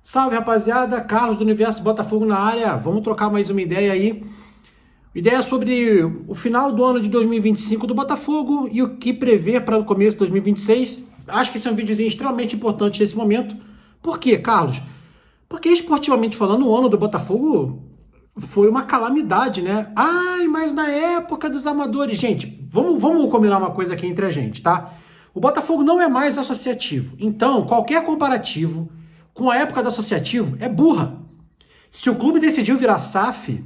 Salve, rapaziada, Carlos do Universo Botafogo na área. Vamos trocar mais uma ideia aí. Ideia sobre o final do ano de 2025 do Botafogo e o que prever para o começo de 2026. Acho que esse é um videozinho extremamente importante nesse momento. Por quê, Carlos? Porque esportivamente falando, o ano do Botafogo foi uma calamidade, né? Ai, mas na época dos amadores... Gente, vamos combinar uma coisa aqui entre a gente, tá? O Botafogo não é mais associativo. Então, qualquer comparativo com a época do associativo é burra. Se o clube decidiu virar SAF,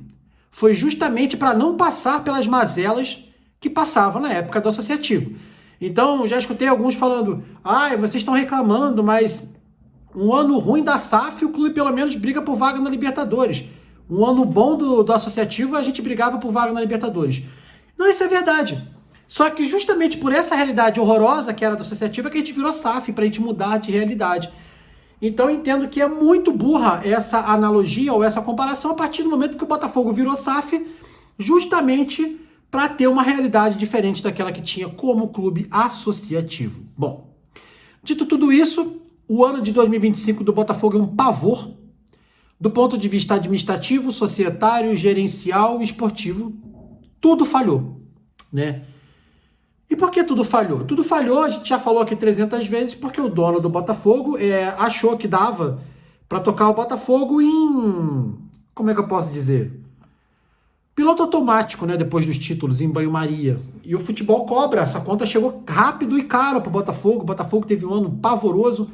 foi justamente para não passar pelas mazelas que passavam na época do associativo. Então, já escutei alguns falando, vocês estão reclamando, mas um ano ruim da SAF, o clube pelo menos briga por vaga na Libertadores. Um ano bom do associativo, a gente brigava por vaga na Libertadores. Não, isso é verdade. Só que justamente por essa realidade horrorosa que era do associativo, é que a gente virou SAF, para a gente mudar de realidade. Então eu entendo que é muito burra essa analogia ou essa comparação a partir do momento que o Botafogo virou SAF, justamente para ter uma realidade diferente daquela que tinha como clube associativo. Bom, dito tudo isso, o ano de 2025 do Botafogo é um pavor do ponto de vista administrativo, societário, gerencial e esportivo. Tudo falhou, né? E por que tudo falhou? Tudo falhou, a gente já falou aqui 300 vezes, porque o dono do Botafogo achou que dava para tocar o Botafogo em... Como é que eu posso dizer? Piloto automático, né? Depois dos títulos, em banho-maria. E o futebol cobra, essa conta chegou rápido e caro para o Botafogo. O Botafogo teve um ano pavoroso.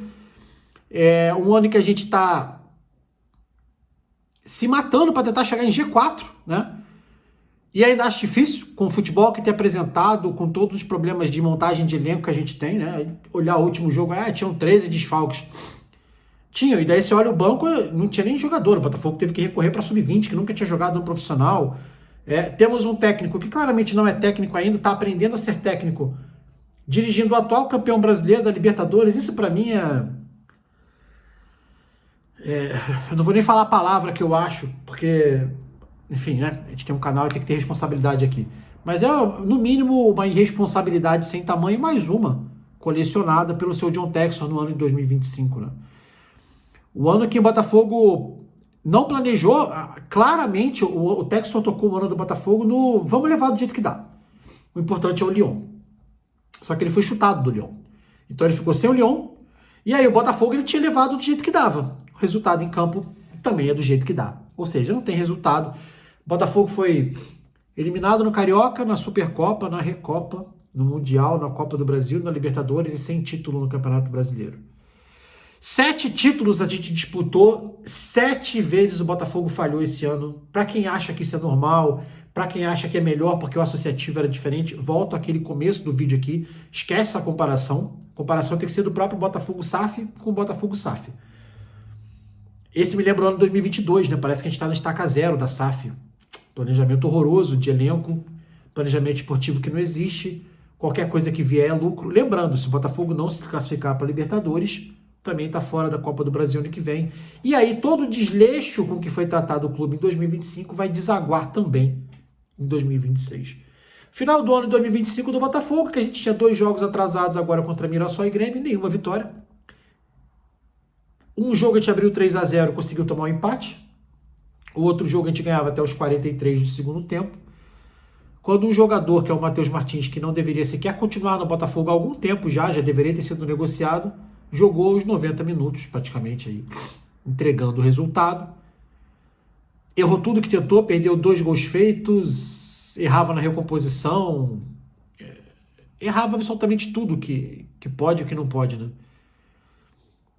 Um ano em que a gente está se matando para tentar chegar em G4, né? E ainda acho difícil, com o futebol que tem apresentado, com todos os problemas de montagem de elenco que a gente tem, né? Olhar o último jogo, tinham 13 desfalques. Tinha, e daí você olha o banco, não tinha nem jogador. O Botafogo teve que recorrer para sub-20, que nunca tinha jogado no profissional. Temos um técnico que claramente não é técnico ainda, está aprendendo a ser técnico, dirigindo o atual campeão brasileiro da Libertadores. Isso para mim eu não vou nem falar a palavra que eu acho, porque... Enfim, né? A gente tem um canal e tem que ter responsabilidade aqui. Mas no mínimo, uma irresponsabilidade sem tamanho, mais uma colecionada pelo seu John Textor no ano de 2025, né? O ano que o Botafogo não planejou, claramente o Textor tocou o ano do Botafogo no vamos levar do jeito que dá. O importante é o Lyon. Só que ele foi chutado do Lyon. Então ele ficou sem o Lyon, e aí o Botafogo ele tinha levado do jeito que dava. O resultado em campo também é do jeito que dá. Ou seja, não tem resultado. Botafogo foi eliminado no Carioca, na Supercopa, na Recopa, no Mundial, na Copa do Brasil, na Libertadores e sem título no Campeonato Brasileiro. 7 títulos a gente disputou, 7 vezes o Botafogo falhou esse ano. Para quem acha que isso é normal, para quem acha que é melhor porque o associativo era diferente, volto àquele começo do vídeo aqui, esquece essa comparação. A comparação tem que ser do próprio Botafogo SAF com o Botafogo SAF. Esse me lembra o ano de 2022, né? Parece que a gente está na estaca zero da SAF. Planejamento horroroso de elenco, planejamento esportivo que não existe, qualquer coisa que vier é lucro. Lembrando, se o Botafogo não se classificar para a Libertadores, também está fora da Copa do Brasil ano que vem. E aí todo o desleixo com que foi tratado o clube em 2025 vai desaguar também em 2026. Final do ano de 2025 do Botafogo, que a gente tinha 2 jogos atrasados agora contra Mirassol e Grêmio, nenhuma vitória. Um jogo a gente abriu 3-0, conseguiu tomar um empate. O outro jogo a gente ganhava até os 43 do segundo tempo. Quando um jogador, que é o Matheus Martins, que não deveria sequer continuar no Botafogo há algum tempo já deveria ter sido negociado, jogou os 90 minutos praticamente aí, entregando o resultado. Errou tudo que tentou, perdeu 2 gols feitos, errava na recomposição, errava absolutamente tudo que pode e o que não pode, né?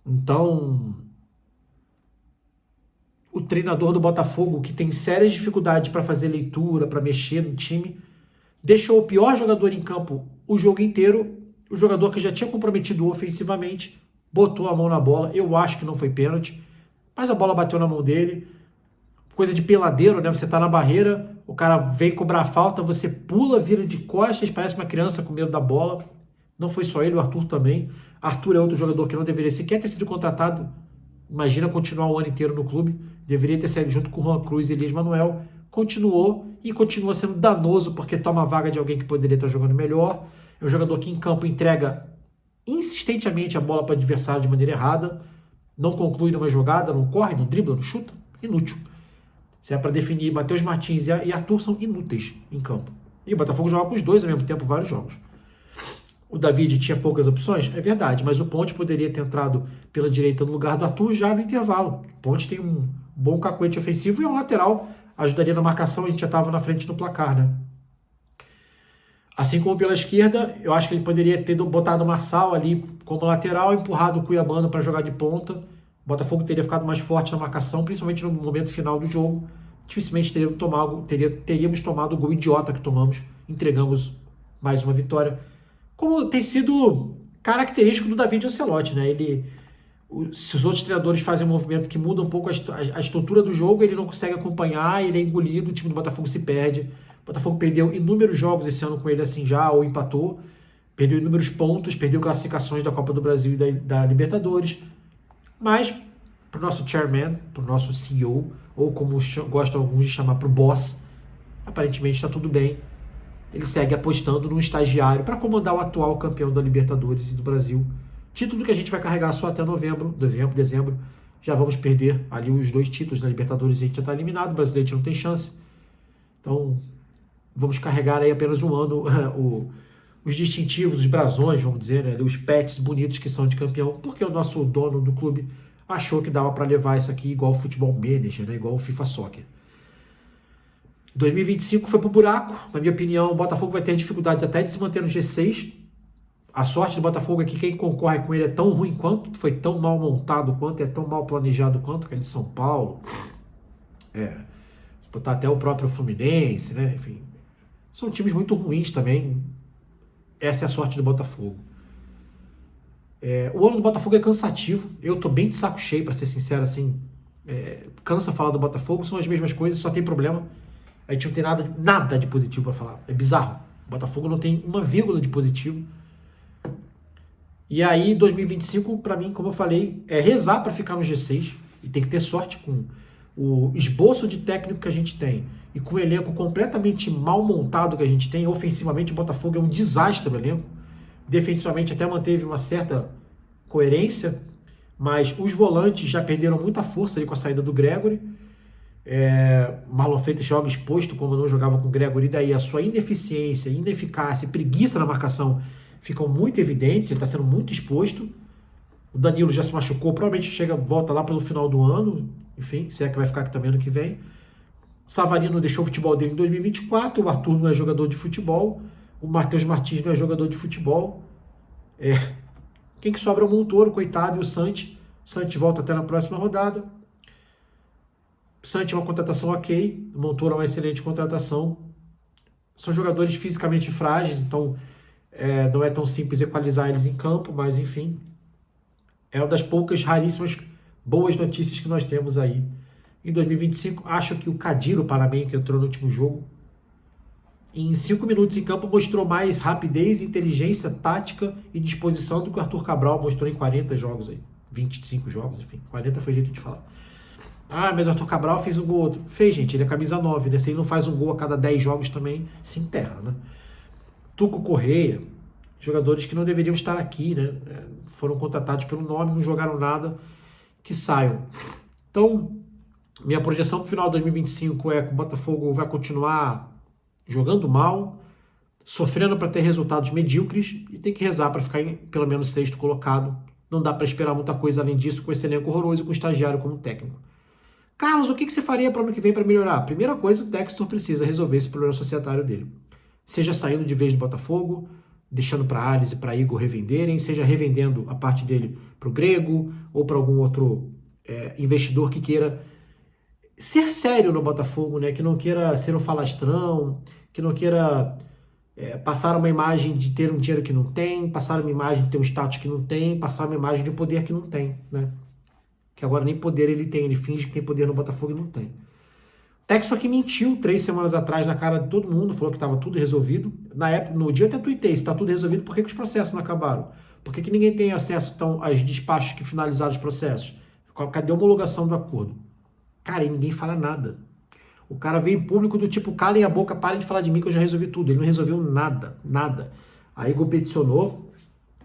Então, o treinador do Botafogo, que tem sérias dificuldades para fazer leitura, para mexer no time, deixou o pior jogador em campo o jogo inteiro, o jogador que já tinha comprometido ofensivamente, botou a mão na bola. Eu acho que não foi pênalti, mas a bola bateu na mão dele. Coisa de peladeiro, né? Você tá na barreira, o cara vem cobrar a falta, você pula, vira de costas, parece uma criança com medo da bola. Não foi só ele, o Arthur também. Arthur é outro jogador que não deveria sequer ter sido contratado. Imagina continuar o ano inteiro no clube. Deveria ter saído junto com o Juan Cruz e Elias Manuel. Continuou e continua sendo danoso porque toma a vaga de alguém que poderia estar jogando melhor. É um jogador que em campo entrega insistentemente a bola para o adversário de maneira errada. não conclui numa jogada, não corre, não dribla, não chuta, inútil. Se é para definir, Matheus Martins e Arthur são inúteis em campo. E o Botafogo joga com os dois ao mesmo tempo, vários jogos. O David tinha poucas opções, é verdade, mas o Ponte poderia ter entrado pela direita no lugar do Arthur já no intervalo. O Ponte tem um bom cacuete ofensivo e é um lateral, ajudaria na marcação, a gente já estava na frente do placar, né? Assim como pela esquerda, eu acho que ele poderia ter botado o Marçal ali como lateral, empurrado o Cuiabano para jogar de ponta. O Botafogo teria ficado mais forte na marcação, principalmente no momento final do jogo. Dificilmente teríamos tomado o gol idiota que tomamos. Entregamos mais uma vitória. Como tem sido característico do David Ancelotti, né? Se os outros treinadores fazem um movimento que muda um pouco a estrutura do jogo, ele não consegue acompanhar, ele é engolido, o time do Botafogo se perde. O Botafogo perdeu inúmeros jogos esse ano com ele assim já, ou empatou. Perdeu inúmeros pontos, perdeu classificações da Copa do Brasil e da Libertadores. Mas, para o nosso chairman, para o nosso CEO, ou como gostam alguns de chamar, para o boss, aparentemente está tudo bem. Ele segue apostando num estagiário para comandar o atual campeão da Libertadores e do Brasil. Título que a gente vai carregar só até dezembro. Já vamos perder ali os 2 títulos na Libertadores e a gente já está eliminado. O brasileiro não tem chance. Então, vamos carregar aí apenas um ano os distintivos, os brasões, vamos dizer, né, os pets bonitos que são de campeão, porque o nosso dono do clube achou que dava para levar isso aqui igual o Futebol Manager, né, igual o FIFA Soccer. 2025 foi pro buraco, na minha opinião. O Botafogo vai ter dificuldades até de se manter no G6. A sorte do Botafogo é que quem concorre com ele é tão ruim quanto, foi tão mal montado quanto, é tão mal planejado quanto, que é de São Paulo. Se botar até o próprio Fluminense, né? Enfim, são times muito ruins também. Essa é a sorte do Botafogo. O ano do Botafogo é cansativo. Eu tô bem de saco cheio, para ser sincero, assim. Cansa falar do Botafogo, são as mesmas coisas, só tem problema. A gente não tem nada de positivo para falar. É bizarro. O Botafogo não tem uma vírgula de positivo. E aí, 2025, para mim, como eu falei, é rezar para ficar no G6. E tem que ter sorte com o esboço de técnico que a gente tem. E com o elenco completamente mal montado que a gente tem. Ofensivamente, o Botafogo é um desastre no elenco. Defensivamente, até manteve uma certa coerência. Mas os volantes já perderam muita força ali com a saída do Gregory. Marlon Freitas joga exposto como não jogava com o Gregory, e daí a sua ineficiência, ineficácia e preguiça na marcação ficam muito evidentes. Ele está sendo muito exposto. O Danilo já se machucou, provavelmente volta lá pelo final do ano, enfim, se é que vai ficar aqui também ano que vem. Savarino deixou o futebol dele em 2024, o Arthur não é jogador de futebol, o Matheus Martins não é jogador de futebol. Quem que sobra é o Montoro, coitado, e o Santi. O Santi volta até na próxima rodada. Santi é uma contratação ok, o Montoro é uma excelente contratação. São jogadores fisicamente frágeis, então não é tão simples equalizar eles em campo, mas enfim, é uma das poucas, raríssimas, boas notícias que nós temos aí. Em 2025, acho que o Cadiro Panamá, que entrou no último jogo, em 5 minutos em campo, mostrou mais rapidez, inteligência, tática e disposição do que o Arthur Cabral mostrou em 40 jogos aí. 25 jogos, enfim, 40 foi jeito de falar. Mas o Arthur Cabral fez um gol outro. Fez, gente, ele é camisa 9, né? Se ele não faz um gol a cada 10 jogos também, se enterra, né? Tuco Correia, jogadores que não deveriam estar aqui, né? Foram contratados pelo nome, não jogaram nada, que saiam. Então, minha projeção para o final de 2025 é que o Botafogo vai continuar jogando mal, sofrendo para ter resultados medíocres e tem que rezar para ficar em pelo menos 6º colocado. Não dá para esperar muita coisa além disso com esse elenco horroroso e com o estagiário como técnico. Carlos, o que você faria para o ano que vem para melhorar? Primeira coisa, o Textor precisa resolver esse problema societário dele. Seja saindo de vez do Botafogo, deixando para Alice e para Igor revenderem, seja revendendo a parte dele para o Grego ou para algum outro investidor que queira ser sério no Botafogo, né? Que não queira ser um falastrão, que não queira passar uma imagem de ter um dinheiro que não tem, passar uma imagem de ter um status que não tem, passar uma imagem de poder que não tem, né? Que agora nem poder ele tem, ele finge que tem poder no Botafogo e não tem. Textor que mentiu 3 semanas atrás na cara de todo mundo, falou que estava tudo resolvido. Na época, no dia eu até tuitei, se está tudo resolvido, por que os processos não acabaram? Por que ninguém tem acesso então, aos despachos que finalizaram os processos? Cadê a homologação do acordo? Cara, e ninguém fala nada. O cara veio em público do tipo, calem a boca, parem de falar de mim que eu já resolvi tudo. Ele não resolveu nada, nada. A Igor peticionou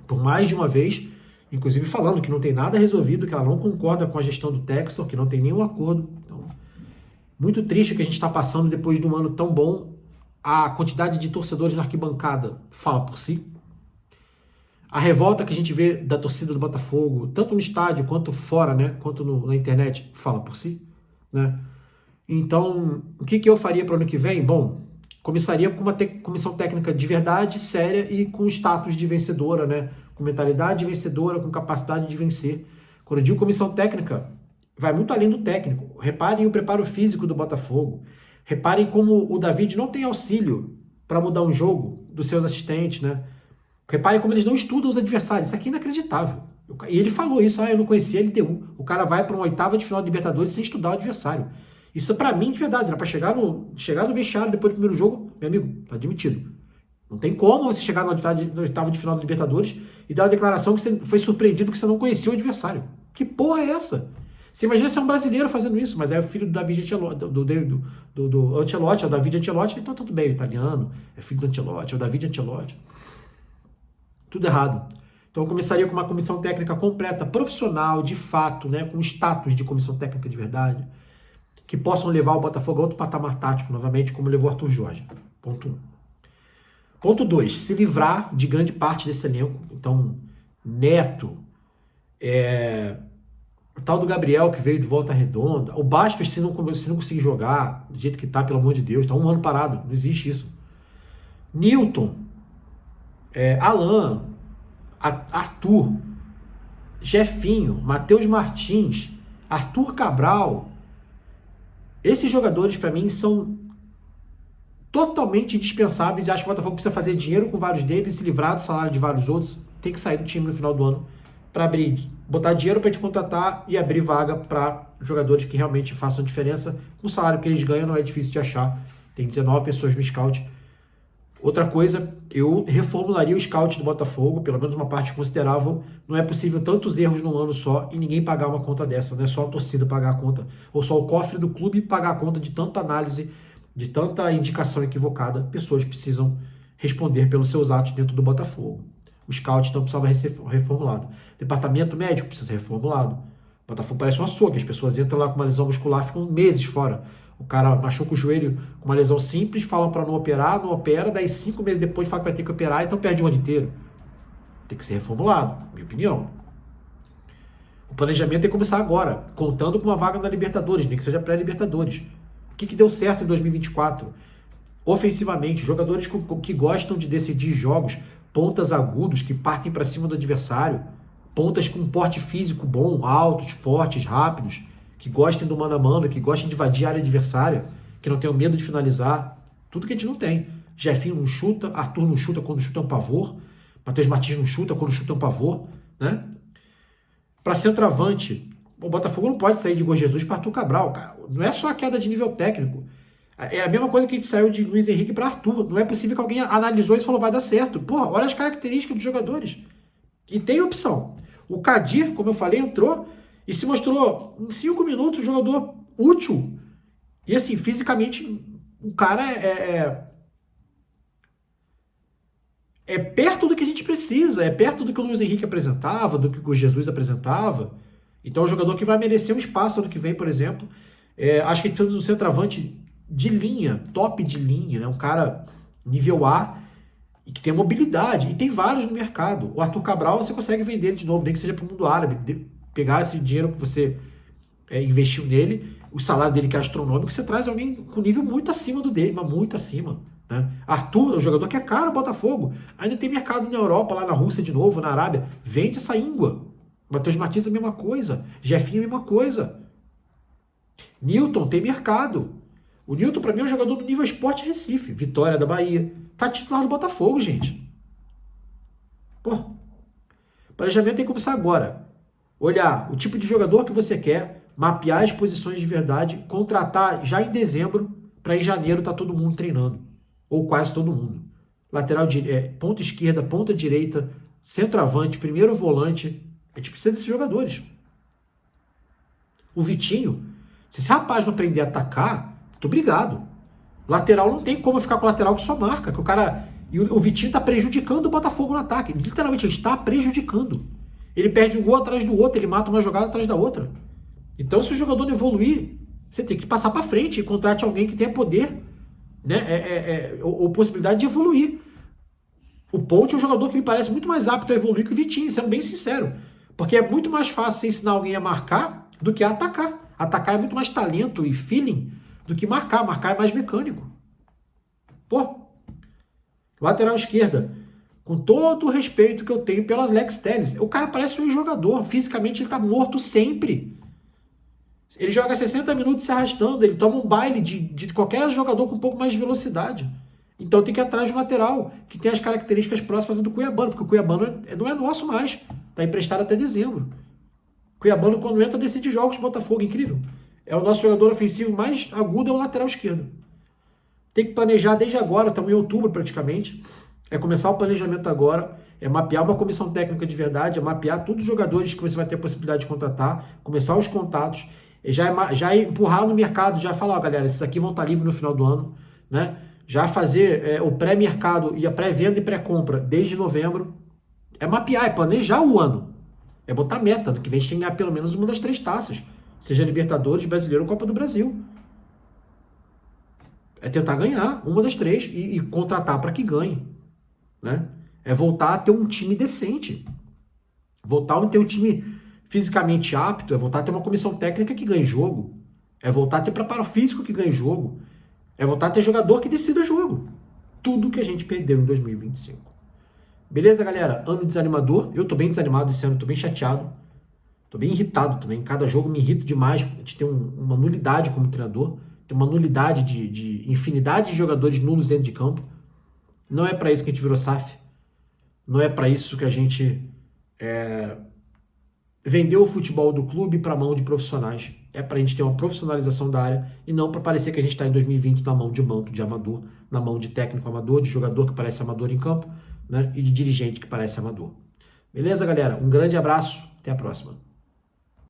por mais de uma vez inclusive falando que não tem nada resolvido, que ela não concorda com a gestão do Textor, que não tem nenhum acordo. Então, muito triste que a gente está passando depois de um ano tão bom. A quantidade de torcedores na arquibancada fala por si. A revolta que a gente vê da torcida do Botafogo, tanto no estádio quanto fora, né, quanto na internet, fala por si, né? Então, o que eu faria para o ano que vem? Bom, começaria com uma comissão técnica de verdade, séria e com status de vencedora, né? Com mentalidade vencedora, com capacidade de vencer. Quando eu digo comissão técnica, vai muito além do técnico. Reparem o preparo físico do Botafogo. Reparem como o David não tem auxílio para mudar um jogo dos seus assistentes, né? Reparem como eles não estudam os adversários. Isso aqui é inacreditável. E ele falou isso, eu não conhecia a LDU. O cara vai para uma oitava de final de Libertadores sem estudar o adversário. Isso para mim, de verdade, era para chegar no vestiário depois do primeiro jogo, meu amigo, tá admitido. Não tem como você chegar na oitava de final da Libertadores e dar uma declaração que você foi surpreendido que você não conhecia o adversário. Que porra é essa? Você imagina ser um brasileiro fazendo isso, mas é o filho do David Ancelotti, do Ancelotti, é o David Ancelotti, então tudo bem, o italiano, é filho do Ancelotti, é o David Ancelotti. Tudo errado. Então eu começaria com uma comissão técnica completa, profissional, de fato, né, com status de comissão técnica de verdade, que possam levar o Botafogo a outro patamar tático, novamente, como levou o Arthur Jorge. Ponto 1. Ponto 2, se livrar de grande parte desse elenco. Então, Neto, o tal do Gabriel, que veio de Volta Redonda, o Bastos, se não conseguir jogar, do jeito que tá, pelo amor de Deus, tá um ano parado, não existe isso. Newton, Alan, Arthur, Jefinho, Matheus Martins, Arthur Cabral. Esses jogadores, para mim, são totalmente indispensáveis e acho que o Botafogo precisa fazer dinheiro com vários deles, se livrar do salário de vários outros, tem que sair do time no final do ano para abrir, botar dinheiro para te contratar e abrir vaga para jogadores que realmente façam diferença. O salário que eles ganham não é difícil de achar, tem 19 pessoas no scout. Outra coisa, eu reformularia o scout do Botafogo, pelo menos uma parte considerável. Não é possível tantos erros num ano só e ninguém pagar uma conta dessa. Não é só a torcida pagar a conta, ou só o cofre do clube pagar a conta de tanta análise, de tanta indicação equivocada. Pessoas precisam responder pelos seus atos dentro do Botafogo. O scout então precisava ser reformulado. Departamento médico precisa ser reformulado. O Botafogo parece um açougue, as pessoas entram lá com uma lesão muscular, ficam meses fora. O cara machuca o joelho com uma lesão simples, falam para não operar, não opera, daí 5 meses depois fala que vai ter que operar, então perde o ano inteiro. Tem que ser reformulado, minha opinião. O planejamento tem que começar agora, contando com uma vaga na Libertadores, nem que seja pré-Libertadores. O que deu certo em 2024? Ofensivamente, jogadores que gostam de decidir jogos, pontas agudos que partem para cima do adversário, pontas com porte físico bom, altos, fortes, rápidos, que gostem do mano a mano, que gostem de invadir a área adversária, que não tenham medo de finalizar. Tudo que a gente não tem. Jefinho não chuta, Arthur não chuta, quando chuta é um pavor. Matheus Martins não chuta, quando chuta é um pavor. Né? Para centroavante, o Botafogo não pode sair de Igor Jesus para Arthur Cabral. Cara. Não é só a queda de nível técnico. É a mesma coisa que a gente saiu de Luiz Henrique para Arthur. Não é possível que alguém analisou isso e falou, vai dar certo. Porra, olha as características dos jogadores. E tem opção. O Kadir, como eu falei, entrou e se mostrou em 5 minutos um jogador útil. E assim, fisicamente, o cara é perto do que a gente precisa, é perto do que o Luiz Henrique apresentava, do que o Jesus apresentava. Então é um jogador que vai merecer um espaço ano que vem, por exemplo. Acho que ele tem um centroavante de linha, top de linha, né? Um cara nível A e que tem mobilidade. E tem vários no mercado. O Arthur Cabral, você consegue vender ele de novo, nem que seja para o mundo árabe. Pegar esse dinheiro que você investiu nele, o salário dele que é astronômico, você traz alguém com nível muito acima do dele, mas muito acima. Né? Arthur é um jogador que é caro, Botafogo. Ainda tem mercado na Europa, lá na Rússia de novo, na Arábia. Vende essa íngua. Matheus Martins é a mesma coisa. Jefinho é a mesma coisa. Newton tem mercado. O Newton, para mim, é um jogador do nível Sport Recife. Vitória da Bahia. Tá titular do Botafogo, gente. Pô. O planejamento tem que começar agora. Olhar o tipo de jogador que você quer, mapear as posições de verdade, contratar já em dezembro, para em janeiro tá todo mundo treinando. Ou quase todo mundo. Lateral ponta esquerda, ponta direita, centroavante, primeiro volante. A gente precisa desses jogadores. O Vitinho, se esse rapaz não aprender a atacar, muito obrigado. Lateral não tem como ficar com lateral que só marca. Que o cara. E o Vitinho tá prejudicando o Botafogo no ataque. Literalmente, ele está prejudicando. Ele perde um gol atrás do outro, ele mata uma jogada atrás da outra. Então, se o jogador não evoluir, você tem que passar para frente e contrate alguém que tenha poder, né, ou possibilidade de evoluir. O Pout é um jogador que me parece muito mais apto a evoluir que o Vitinho, sendo bem sincero. Porque é muito mais fácil você ensinar alguém a marcar do que a atacar. Atacar é muito mais talento e feeling do que marcar. Marcar é mais mecânico. Pô, lateral esquerda, com todo o respeito que eu tenho pelo Alex Telles, o cara parece um jogador. Fisicamente ele tá morto sempre. Ele joga 60 minutos se arrastando, ele toma um baile de qualquer jogador com um pouco mais de velocidade. Então tem que ir atrás de um lateral, que tem as características próximas do Cuiabano, porque o Cuiabano não é nosso mais. Está emprestado até dezembro. O Cuiabano, quando entra, decide jogos do Botafogo, incrível. É o nosso jogador ofensivo mais agudo, é o lateral esquerdo. Tem que planejar desde agora, estamos em outubro praticamente. É começar o planejamento agora, é mapear uma comissão técnica de verdade, é mapear todos os jogadores que você vai ter a possibilidade de contratar, começar os contatos, já empurrar no mercado, já falar, ó, galera, esses aqui vão estar livres no final do ano, né? Já fazer o pré-mercado e a pré-venda e pré-compra desde novembro. É mapear, é planejar o ano. É botar meta, no que vem a gente tem que ganhar pelo menos uma das 3 taças. Seja Libertadores, Brasileiro ou Copa do Brasil. É tentar ganhar uma das 3 e contratar para que ganhe. Né? É voltar a ter um time decente. Voltar a ter um time fisicamente apto, é voltar a ter uma comissão técnica que ganhe jogo. É voltar a ter preparo físico que ganhe jogo. É voltar a ter jogador que decida jogo. Tudo que a gente perdeu em 2025. Beleza, galera? Ano desanimador. Eu tô bem desanimado esse ano, tô bem chateado. Tô bem irritado também. Cada jogo me irrita demais. A gente tem uma nulidade como treinador. Tem uma nulidade de infinidade de jogadores nulos dentro de campo. Não é para isso que a gente virou SAF. Não é para isso que a gente vendeu o futebol do clube para a mão de profissionais. É para a gente ter uma profissionalização da área e não para parecer que a gente está em 2020 na mão de manto de amador, na mão de técnico amador, de jogador que parece amador em campo, né, e de dirigente que parece amador. Beleza, galera? Um grande abraço. Até a próxima.